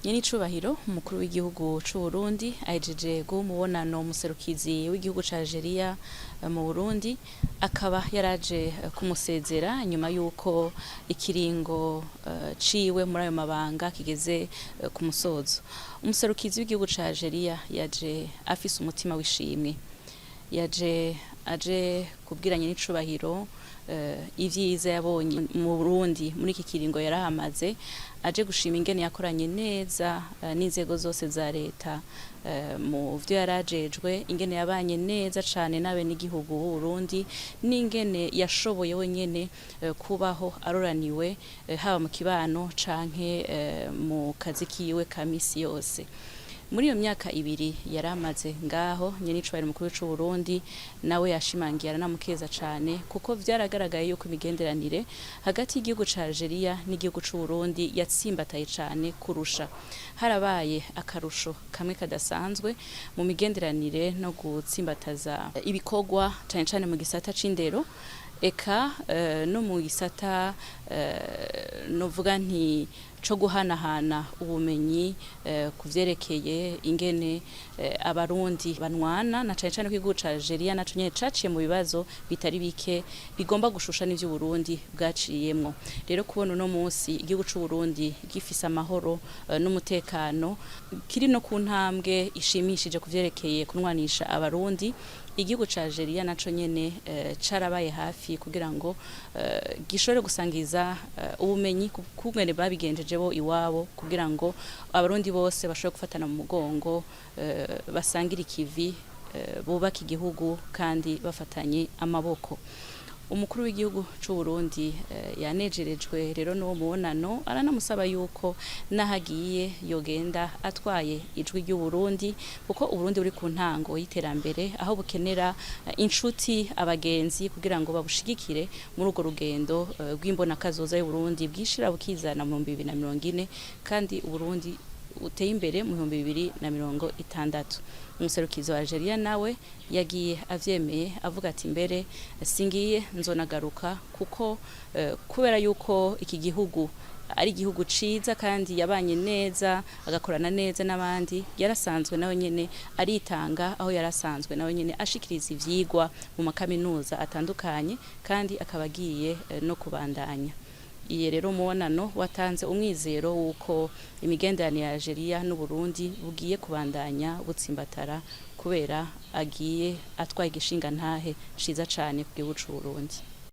Nyenicubahiro umukuru w'igihugu c'u Burundi ahejeje guha umubonano umuserukizi w'igihugu ca Algeria mu Burundi, akaba yaraje kumusezera nyuma yuko ikiringo ciwe muri ayo mabanga kigeze ku musozo. Umuserukizi w'igihugu ca Algeria yaje afise umutima w'ishimwe, yaje aje kubwira Nyenicubahiro ivyiza yabonye mu Burundi muri iki kiringo yarahamaze, aje gushima ingene yakoranye neza n'inzego zose za leta mu vyo yarajejwe, ingene yabanye neza cane n'abenegihugu b'u Burundi, n'ingene yashoboye wenyene kubaho aroraniwe haba mu kibano canke mu kazi kiwe ka misi yose. Muri iyo myaka ibiri yaramaze ngaho, Nyenicubahiro mukuru w'u Burundi nawe yashimangiye aranamukeza cane, kuko vyaragaragaye yuko imigenderanire hagati y'igihugu ca Algeria n'igihugu c'u Burundi yatsimbataye cane kurusha. Harabaye akarusho kamwe kadasanzwe mu migenderanire no gutsimbataza ibikorwa cane cane mu gisata c'indero, eka no mu gisata novuga nti co guhanahana ubumenyi kuvyerekeye ingene abarundi banwana, na cane cane ko igihugu ca Algeria naco nyene caciye mu bibazo bitari bike bigomba gushusha n'ivyo Burundi bwaciyemwo. Rero kubona uno musi igihugu c'u Burundi gifise amahoro n'umutekano, kiri no ku ntambwe ishimishije kuvyerekeye kunwanisha abarundi, igihugu ca Algeria naco nyene carabaye hafi kugira ngo gishobore gusangiza ubumenyi kungene babigenjeje bo iwabo, kugira ngo abarundi bose bashobore gufatana mu mugongo, basangira ikivi, bubaka igihugu kandi bafatanye amaboko. Umukuru w'igihugu c'u Burundi yanejerejwe rero n'uwo mubonano, aranamusaba yuko nahagiye yogenda atwaye ijwi ry'u Burundi, kuko Uburundi buri ku ntango y'iterambere, aho bukenera inshuti, abagenzi kugira ngo babushigikire muri urwo rugendo rw'imbonakazoza y'Uburundi bwishira bukizana mu 2040, kandi Uburundi uteye imbere mu 2060. Umuserukizi wa Algeria nawe yagiye avyemeye avuga ati mbere singiye nzonagaruka, kuko kubera yuko iki gihugu ari igihugu ciza kandi yabanye neza agakorana neza n'abandi, yarasanzwe nawe nyene aritanga, aho yarasanzwe nawe nyene ashikiriza ivyigwa mu makaminuza atandukanye, kandi akaba agiye no kubandanya. Iye rero umubonano watanze umwizero wuko imigenderanire ya Algeria n'u Burundi bugiye kubandanya butsimbatara, kubera agiye atwaye igishinga ntahe ciza cane ku gihugu c'u Burundi.